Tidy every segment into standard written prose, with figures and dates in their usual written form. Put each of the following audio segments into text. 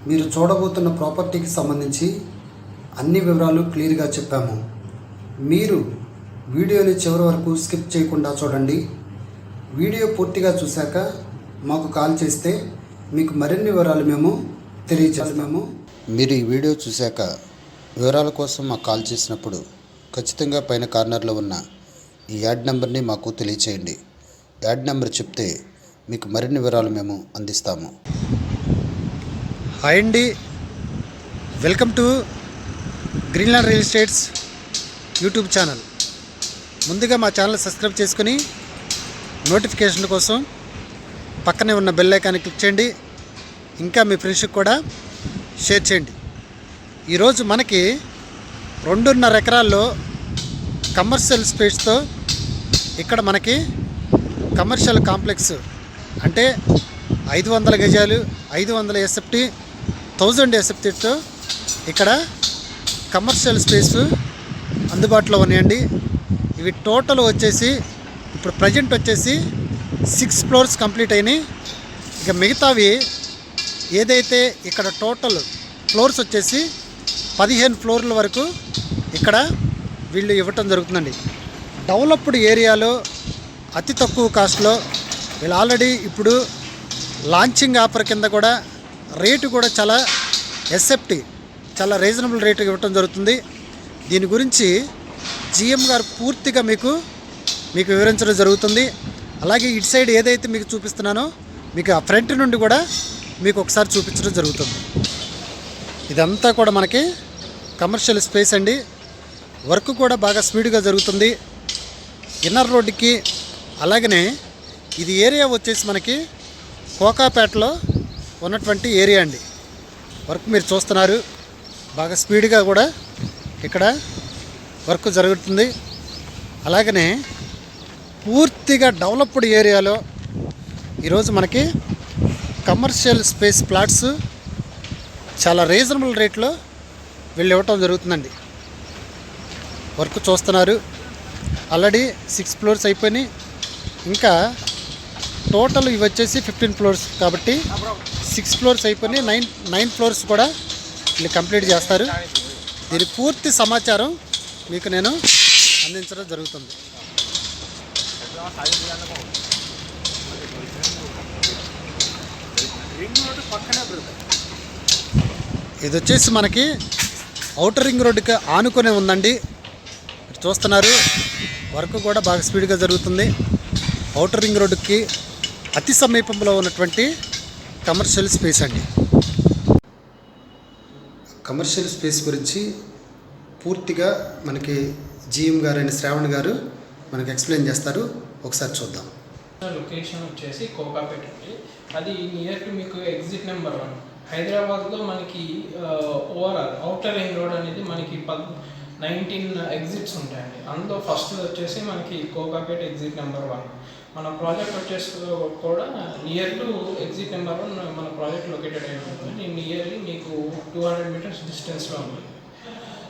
మీరు చూడబోతున్న ప్రాపర్టీకి సంబంధించి అన్ని వివరాలు క్లియర్గా చెప్పాము. మీరు వీడియోని చివరి వరకు స్కిప్ చేయకుండా చూడండి. వీడియో పూర్తిగా చూశాక మాకు కాల్ చేస్తే మీకు మరిన్ని వివరాలు మేము తెలియజేస్తాము. మీరు ఈ వీడియో చూశాక వివరాల కోసం మాకు కాల్ చేసినప్పుడు ఖచ్చితంగా పైన కార్నర్లో ఉన్న ఈ యాడ్ నెంబర్ని మాకు తెలియచేయండి. యాడ్ నెంబర్ చెప్తే మీకు మరిన్ని వివరాలు మేము అందిస్తాము. హాయ్ అండి, welcome to Greenland real estates YouTube channel. ముందుగా మా ఛానల్ సబ్స్క్రైబ్ చేసుకుని నోటిఫికేషన్ కోసం పక్కనే ఉన్న బెల్ ఐకాన్ని క్లిక్ చేయండి. ఇంకా మీ ఫ్రెండ్స్కి కూడా షేర్ చేయండి. ఈరోజు మనకి 2.5 ఎకరాల్లో కమర్షియల్ స్పేస్తో ఇక్కడ మనకి కమర్షియల్ కాంప్లెక్స్ అంటే 500 గజాలు, 500 ఎస్ఎఫ్టీ, 1000 ఎస్ఎఫ్టీతో ఇక్కడ కమర్షియల్ స్పేస్ అందుబాటులో ఉన్నాయండి. ఇవి టోటల్ వచ్చేసి ఇప్పుడు ప్రజెంట్ వచ్చేసి 6 ఫ్లోర్స్ కంప్లీట్ అయినాయి. ఇక మిగతావి ఏదైతే ఇక్కడ టోటల్ ఫ్లోర్స్ వచ్చేసి 15 ఫ్లోర్ల వరకు ఇక్కడ వీళ్ళు ఇవ్వటం జరుగుతుందండి. డెవలప్డ్ ఏరియాలో అతి తక్కువ కాస్ట్లో వీళ్ళు ఆల్రెడీ ఇప్పుడు లాంచింగ్ ఆఫర్ కింద కూడా రేటు కూడా చాలా ఎస్ఎఫ్టీ చాలా రీజనబుల్ రేటు ఇవ్వటం జరుగుతుంది. దీని గురించి జిఎం గారు పూర్తిగా మీకు వివరించడం జరుగుతుంది. అలాగే ఇటు సైడ్ ఏదైతే మీకు చూపిస్తున్నానో మీకు ఆ ఫ్రంట్ నుండి కూడా మీకు ఒకసారి చూపించడం జరుగుతుంది. ఇదంతా కూడా మనకి కమర్షియల్ స్పేస్ అండి. వర్క్ కూడా బాగా స్పీడ్గా జరుగుతుంది ఇన్నర్ రోడ్డుకి. అలాగనే ఇది ఏరియా వచ్చేసి మనకి కోకాపేటలో ఉన్నటువంటి ఏరియా అండి. వర్క్ మీరు చూస్తున్నారు, బాగా స్పీడ్గా కూడా ఇక్కడ వర్క్ జరుగుతుంది. అలాగనే పూర్తిగా డెవలప్డ్ ఏరియాలో ఈరోజు మనకి కమర్షియల్ స్పేస్ ప్లాట్స్ చాలా రీజనబుల్ రేట్లో వీళ్ళు ఇవ్వటం జరుగుతుందండి. వర్క్ చూస్తున్నారు, ఆల్రెడీ 6 ఫ్లోర్స్ అయిపోయినాయి. ఇంకా టోటల్ ఇవి వచ్చేసి 15 ఫ్లోర్స్ కాబట్టి 6 ఫ్లోర్స్ అయిపోయినాయి. 9 ఫ్లోర్స్ కూడా వీళ్ళు కంప్లీట్ చేస్తారు. దీని పూర్తి సమాచారం మీకు నేను అందించడం జరుగుతుంది. ఇది వచ్చేసి మనకి ఔటర్ రింగ్ రోడ్డుకి ఆనుకునే ఉందండి. చూస్తున్నారు, వర్క్ కూడా బాగా స్పీడ్గా జరుగుతుంది. ఔటర్ రింగ్ రోడ్డుకి అతి సమీపంలో ఉన్నటువంటి కమర్షియల్ స్పేస్ అండి. కమర్షియల్ స్పేస్ గురించి పూర్తిగా మనకి జిఎం గారు అయిన శ్రావణ్ గారు మనకి ఎక్స్ప్లెయిన్ చేస్తారు. ఒకసారి చూద్దాం. లొకేషన్ వచ్చేసి కోకాపేట అండి. అది నియర్ టు మీకు ఎగ్జిట్ నెంబర్ 1. హైదరాబాద్లో మనకి ఓవరాల్ ఔటర్ రింగ్ రోడ్ అనేది మనకి 19 ఎగ్జిట్స్ ఉంటాయండి. అందులో ఫస్ట్ వచ్చేసి మనకి కోకాపేట ఎగ్జిట్ నెంబర్ 1. మన ప్రాజెక్ట్ వచ్చేసి కూడా నియర్ టు ఎగ్జిట్ నెంబర్ 1 మన ప్రాజెక్ట్ లొకేటెడ్ అయి ఉంటుంది. నియర్లీ మీకు 200 మీటర్స్ డిస్టెన్స్లో ఉంటుంది.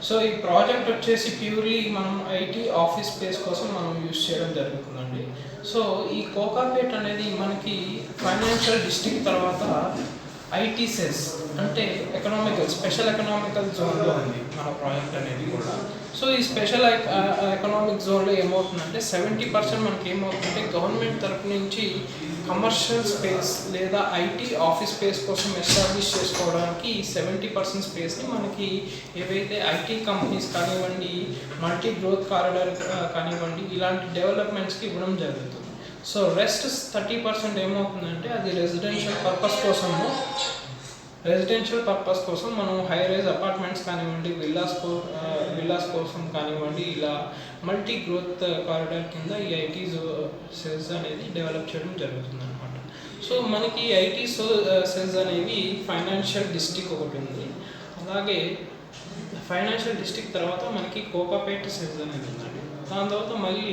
సో ఈ ప్రాజెక్ట్ వచ్చేసి ప్యూర్లీ మనం ఐటీ ఆఫీస్ స్పేస్ కోసం మనం యూజ్ చేయడం జరుగుతుందండి. సో ఈ కోకాపేట్ అనేది మనకి ఫైనాన్షియల్ డిస్ట్రిక్ట్ తర్వాత ఐటీ సెస్ అంటే స్పెషల్ ఎకనామికల్ జోన్లో ఉంది మన ప్రాజెక్ట్ అనేది కూడా. సో ఈ స్పెషల్ ఎకనామిక్ జోన్లో ఏమవుతుందంటే 70% మనకి ఏమవుతుందంటే గవర్నమెంట్ తరఫు నుంచి కమర్షియల్ స్పేస్ లేదా ఐటీ ఆఫీస్ స్పేస్ కోసం ఎస్టాబ్లిష్ చేసుకోవడానికి 70% స్పేస్ని మనకి ఏవైతే ఐటీ కంపెనీస్ కానివ్వండి, మల్టీ గ్రోత్ కారిడార్ కానివ్వండి, ఇలాంటి డెవలప్మెంట్స్కి ఇవ్వడం జరుగుతుంది. సో రెస్ట్ 30% ఏమవుతుందంటే అది రెసిడెన్షియల్ పర్పస్ కోసం మనం హై రైజ్ అపార్ట్మెంట్స్ కానివ్వండి, విల్లాస్ కోసం కానివ్వండి, ఇలా మల్టీ గ్రోత్ కారిడార్ కింద ఈ ఐటీ సెల్స్ అనేది డెవలప్ చేయడం జరుగుతుంది అనమాట. సో మనకి ఐటీ సెల్స్ అనేవి ఫైనాన్షియల్ డిస్ట్రిక్ట్ ఒకటి ఉంది. అలాగే ఫైనాన్షియల్ డిస్ట్రిక్ట్ తర్వాత మనకి కోకాపేట సెల్స్ అనేది ఉందండి. దాని తర్వాత మళ్ళీ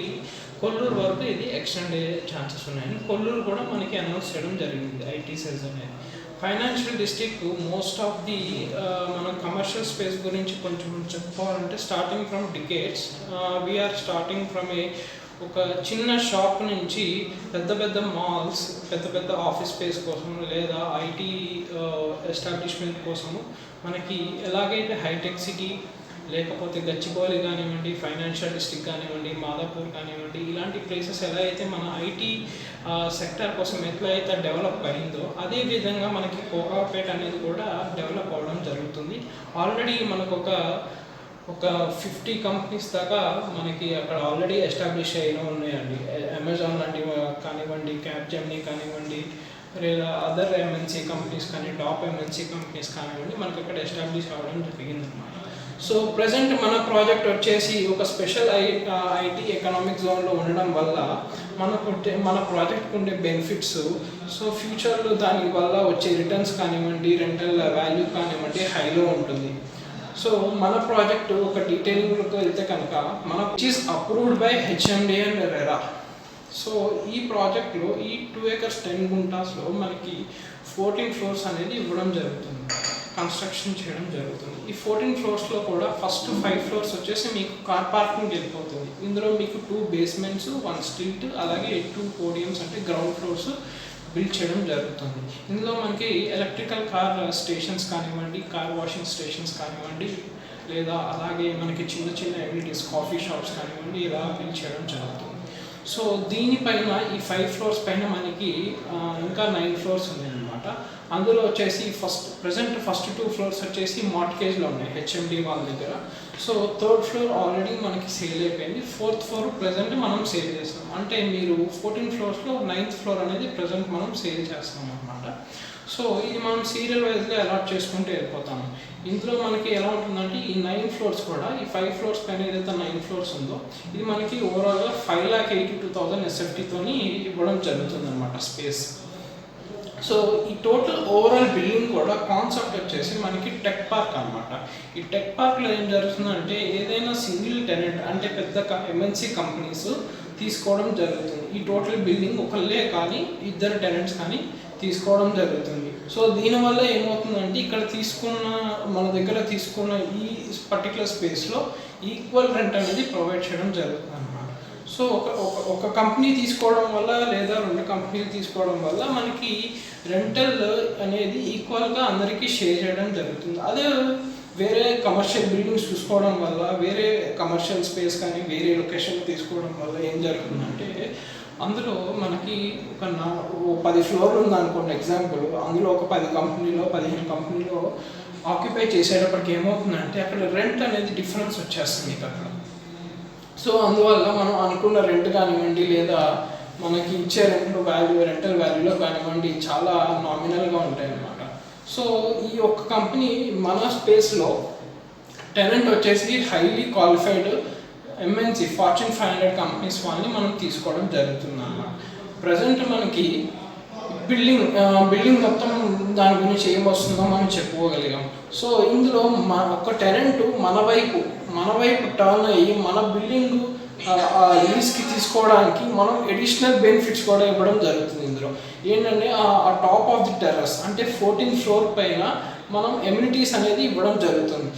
కొల్లూరు వరకు ఇది ఎక్స్టెండ్ అయ్యే ఛాన్సెస్ ఉన్నాయని కొల్లూరు కూడా మనకి అనౌన్స్ చేయడం జరిగింది ఐటీ సెల్స్ అనేది. Financial district most of the మన కమర్షియల్ స్పేస్ గురించి కొంచెం చెప్పుకోవాలంటే starting from decades we're starting from a ఒక చిన్న షాప్ నుంచి పెద్ద పెద్ద మాల్స్, పెద్ద పెద్ద ఆఫీస్ స్పేస్ కోసం లేదా ఐటీ ఎస్టాబ్లిష్మెంట్ కోసము మనకి ఎలాగైతే హైటెక్ సిటీ లేకపోతే గచ్చిబౌలి కానివ్వండి, ఫైనాన్షియల్ డిస్ట్రిక్ట్ కానివ్వండి, మాదాపూర్ కానివ్వండి, ఇలాంటి ప్లేసెస్ ఎలా అయితే మన ఐటీ సెక్టర్ కోసం ఎట్లా అయితే డెవలప్ అయిందో అదే విధంగా మనకి కోకాపేట అనేది కూడా డెవలప్ అవ్వడం జరుగుతుంది. ఆల్రెడీ మనకు ఒక 50 కంపెనీస్ దాకా మనకి అక్కడ ఆల్రెడీ ఎస్టాబ్లిష్ అయిన ఉన్నాయండి. అమెజాన్ లాంటివి కానివ్వండి, క్యాప్జెమినీ కానివ్వండి, లేదా అదర్ ఎంఎన్సీ కంపెనీస్ కానీ, టాప్ ఎంఎన్సీ కంపెనీస్ కానివ్వండి, మనకి అక్కడ ఎస్టాబ్లిష్ అవ్వడం జరిగిందన్నమాట. సో ప్రజెంట్ మన ప్రాజెక్ట్ వచ్చేసి ఒక స్పెషల్ ఐటీ ఎకనామిక్ జోన్లో ఉండడం వల్ల మన ప్రాజెక్ట్కి ఉండే బెనిఫిట్స్, సో ఫ్యూచర్లో దాని వల్ల వచ్చే రిటర్న్స్ కానివ్వండి, రెంటల్ వాల్యూ కానివ్వండి హైలో ఉంటుంది. సో మన ప్రాజెక్టు ఒక డీటెయిలింగ్లోకి వెళ్తే కనుక మన is approved by HMDA and RERA. So ఈ ప్రాజెక్ట్లో ఈ 2 acres 10 గుంటాస్లో మనకి 14 floors అనేది ఇవ్వడం జరుగుతుంది, కన్స్ట్రక్షన్ చేయడం జరుగుతుంది. ఈ 14 floors కూడా ఫస్ట్ 5 floors వచ్చేసి మీకు కార్ పార్కింగ్ వెళ్ళిపోతుంది. ఇందులో మీకు 2 basements, 1 street, అలాగే 2 podiums అంటే గ్రౌండ్ ఫ్లోర్స్ బిల్డ్ చేయడం జరుగుతుంది. ఇందులో మనకి ఎలక్ట్రికల్ కార్ స్టేషన్స్ కానివ్వండి, కార్ వాషింగ్ స్టేషన్స్ కానివ్వండి, లేదా అలాగే మనకి చిన్న చిన్న ఎమ్యూనిటీస్, కాఫీ షాప్స్ కానివ్వండి, ఇలా బిల్డ్ చేయడం జరుగుతుంది. సో దీనిపైన ఈ 5 floors పైన మనకి ఇంకా 9 floors ఉన్నాయన్నమాట. అందులో వచ్చేసి ప్రజెంట్ ఫస్ట్ 2 floors వచ్చేసి మార్ట్గేజ్లో ఉన్నాయి హెచ్ఎండి వాళ్ళ దగ్గర. సో 3rd floor ఆల్రెడీ మనకి సేల్ అయిపోయింది. 4th floor ప్రజెంట్ మనం సేల్ చేస్తాం. అంటే మీరు 14 floors-లో 9th floor అనేది ప్రజెంట్ మనం సేల్ చేస్తాం అన్నమాట. సో ఇది మనం సీరియల్ వైజ్గా అలాట్ చేసుకుంటూ వెళ్ళిపోతాము. ఇందులో మనకి ఎలా ఉంటుందంటే ఈ 9 floors కూడా, ఈ 5 floors పైన ఏదైతే 9 floors ఉందో ఇది మనకి ఓవరాల్గా 5,82,000 SFTతోని ఇవ్వడం జరుగుతుంది అనమాట స్పేస్. సో ఈ టోటల్ ఓవరాల్ బిల్డింగ్ కూడా కాన్సెప్ట్ వచ్చేసి మనకి టెక్ పార్క్ అనమాట. ఈ టెక్ పార్క్లో ఏం జరుగుతుందంటే ఏదైనా సింగిల్ టెనెంట్ అంటే పెద్ద ఎంఎన్సీ కంపెనీస్ తీసుకోవడం జరుగుతుంది. ఈ టోటల్ బిల్డింగ్ ఒకళ్ళే కానీ 2 tenants కానీ తీసుకోవడం జరుగుతుంది. సో దీనివల్ల ఏమవుతుందంటే ఇక్కడ మన దగ్గర తీసుకున్న ఈ పర్టికులర్ స్పేస్లో ఈక్వల్ రెంట్ అనేది ప్రొవైడ్ చేయడం జరుగుతుంది అన్నమాట. సో ఒక కంపెనీ తీసుకోవడం వల్ల లేదా 2 కంపెనీలు తీసుకోవడం వల్ల మనకి రెంటల్ అనేది ఈక్వల్గా అందరికీ షేర్ చేయడం జరుగుతుంది. అదే వేరే కమర్షియల్ బిల్డింగ్స్ చూసుకోవడం వల్ల, వేరే కమర్షియల్ స్పేస్ కానీ వేరే లొకేషన్ తీసుకోవడం వల్ల ఏం జరుగుతుందంటే అందులో మనకి ఒక 10 floors ఉందనుకోండి ఎగ్జాంపుల్, అందులో ఒక 10 కంపెనీలో 15 కంపెనీలో ఆక్యుపై చేసేటప్పటికి ఏమవుతుందంటే అక్కడ రెంట్ అనేది డిఫరెన్స్ వచ్చేస్తుంది మీకు అక్కడ. సో అందువల్ల మనం అనుకున్న రెంట్ కానివ్వండి లేదా మనకి ఇచ్చే రెంటల్ వాల్యూలో కానివ్వండి చాలా నామినల్గా ఉంటాయి అన్నమాట. సో ఈ ఒక్క కంపెనీ మన స్పేస్లో టెనెంట్ వచ్చేసి highly qualified MNC fortune 500 companies వాళ్ళని మనం తీసుకోవడం జరుగుతుంది అన్నమాట. ప్రజెంట్ మనకి బిల్డింగ్ మొత్తం దాని గురించి ఏమొస్తుందో మనం చెప్పుకోగలిగాం. సో ఇందులో ఒక టెనెంట్ మన వైపు టర్న్ అయ్యి మన బిల్డింగ్ లీజ్కి తీసుకోవడానికి మనం ఎడిషనల్ బెనిఫిట్స్ కూడా ఇవ్వడం జరుగుతుంది. ఇందులో ఏంటంటే ఆ టాప్ ఆఫ్ ది టెర్రస్ అంటే 14th floor పైన మనం ఎమ్యూనిటీస్ అనేది ఇవ్వడం జరుగుతుంది.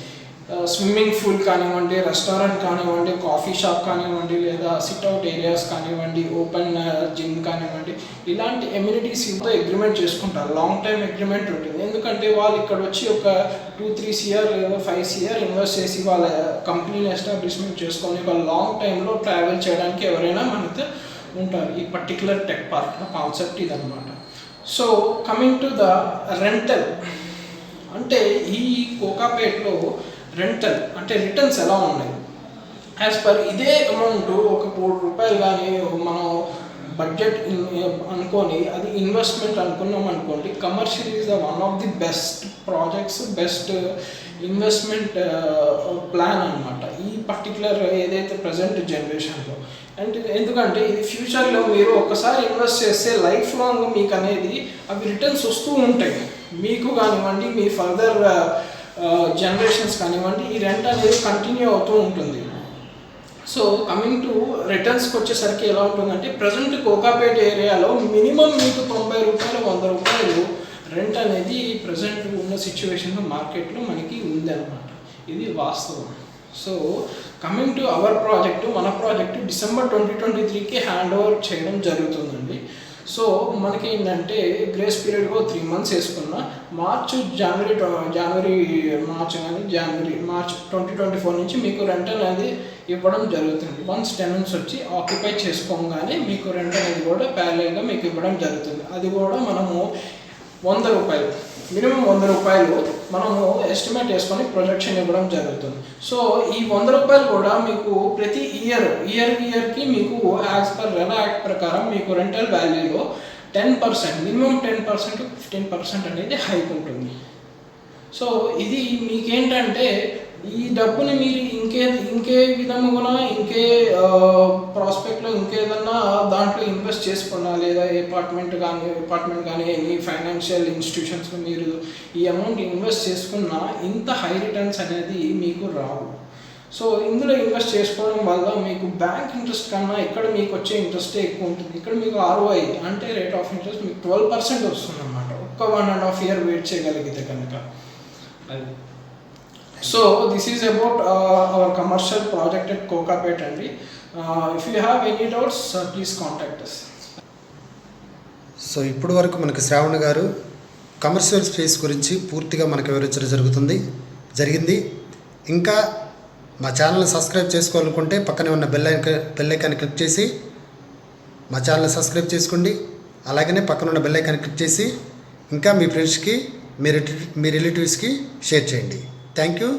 స్విమ్మింగ్ పూల్ కానివ్వండి, రెస్టారెంట్ కానివ్వండి, కాఫీ షాప్ కానివ్వండి, లేదా సిట్అవుట్ ఏరియాస్ కానివ్వండి, ఓపెన్ జిమ్ కానివ్వండి, ఇలాంటి ఎమ్యూనిటీస్ ఇంతో అగ్రిమెంట్ చేసుకుంటారు. లాంగ్ టైం అగ్రిమెంట్ ఉంటుంది. ఎందుకంటే వాళ్ళు ఇక్కడ వచ్చి ఒక 2-3 CR లేదా 5 CR ఇన్వెస్ట్ చేసి వాళ్ళ కంపెనీని ఎస్టాబ్లిష్మెంట్ చేసుకొని ఒక లాంగ్ టైంలో ట్రావెల్ చేయడానికి ఎవరైనా మనతో ఉంటారు. ఈ పర్టికులర్ టెక్ పార్క్ కాన్సెప్ట్ ఇదన్నమాట. So coming to the rental, అంటే ఈ కోకాపేట్లో రెంటల్ అంటే రిటర్న్స్ ఎలా ఉన్నాయి యాజ్ పర్ ఇదే అమౌంట్ ఒక ₹1 crore కానీ మనం బడ్జెట్ అనుకొని అది ఇన్వెస్ట్మెంట్ అనుకున్నాం అనుకోండి, commercial is the one of the best projects, best investment plan అనమాట ఈ పర్టికులర్ ఏదైతే ప్రజెంట్ జనరేషన్లో. అంటే ఎందుకంటే ఇది ఫ్యూచర్లో మీరు ఒకసారి ఇన్వెస్ట్ చేస్తే లైఫ్ లాంగ్ మీకు అనేది అవి రిటర్న్స్ వస్తూ ఉంటాయి. మీకు కానివ్వండి, మీ ఫర్దర్ జనరేషన్స్ కానివ్వండి, ఈ రెంట్ అనేది కంటిన్యూ అవుతూ ఉంటుంది. సో కమింగ్ టు రిటర్న్స్కి వచ్చేసరికి ఎలా ఉంటుందంటే ప్రజెంట్ కోకాపేట ఏరియాలో మినిమం మీకు ₹90, ₹100 రెంట్ అనేది ప్రజెంట్ ఉన్న సిచ్యువేషన్లో మార్కెట్లో మనకి ఉందన్నమాట. ఇది వాస్తవం. So coming to our project, మన ప్రాజెక్టు December 2023కి హ్యాండ్ ఓవర్ చేయడం జరుగుతుందండి. సో మనకి ఏంటంటే గ్రేస్ పీరియడ్గా 3 months వేసుకున్న మార్చ్ 2024 నుంచి మీకు రెంట్ అనేది ఇవ్వడం జరుగుతుంది. వన్స్ టెనెంట్స్ వచ్చి ఆక్యుపై చేసుకోగానే మీకు రెంట్ అనేది కూడా ప్యారలల్గా మీకు ఇవ్వడం జరుగుతుంది. అది కూడా మనము ₹100, మినిమం ₹100 మనము ఎస్టిమేట్ చేసుకొని ప్రొజెక్షన్ ఇవ్వడం జరుగుతుంది. సో ఈ ₹100 కూడా మీకు ప్రతి ఇయర్కి మీకు యాజ్ పర్ రెరా యాక్ట్ ప్రకారం మీకు రెంటల్ వాల్యూలో 10%, మినిమం 10% to 15% అనేది హైక్ ఉంటుంది. సో ఇది మీకేంటంటే ఈ డబ్బుని మీరు ఇంకే విధముగా ప్రాస్పెక్ట్లో ఇంకేదన్నా దాంట్లో ఇన్వెస్ట్ చేసుకున్నా, లేదా అపార్ట్మెంట్ కానీ ఎనీ ఫైనాన్షియల్ ఇన్స్టిట్యూషన్స్లో మీరు ఈ అమౌంట్ ఇన్వెస్ట్ చేసుకున్నా ఇంత హై రిటర్న్స్ అనేది మీకు రావు. సో ఇందులో ఇన్వెస్ట్ చేసుకోవడం వల్ల మీకు బ్యాంక్ ఇంట్రెస్ట్ కన్నా ఇక్కడ మీకు వచ్చే ఇంట్రెస్టే ఎక్కువ ఉంటుంది. ఇక్కడ మీకు ROI అంటే రేట్ ఆఫ్ ఇంట్రెస్ట్ మీకు 12% వస్తుంది అన్నమాట, ఒక్క 1.5 year వెయిట్ చేయగలిగితే కనుక. అది so this is about our commercial project at Kokapet అండి. If you have any doubts please contact us. So ఇప్పుడు వరకు మనకు శ్రావణ్ గారు కమర్షియల్ స్పేస్ గురించి పూర్తిగా మనకు వివరించడం జరిగింది. ఇంకా మా ఛానల్ని సబ్స్క్రైబ్ చేసుకోవాలనుకుంటే పక్కనే ఉన్న బెల్ ఐకాన్ క్లిక్ చేసి మా ఛానల్ని సబ్స్క్రైబ్ చేసుకోండి. అలాగనే పక్కన ఉన్న బెల్ ఐకాన్ క్లిక్ చేసి ఇంకా మీ ఫ్రెండ్స్కి, మీ రిలేటివ్స్కి షేర్ చేయండి. Thank you.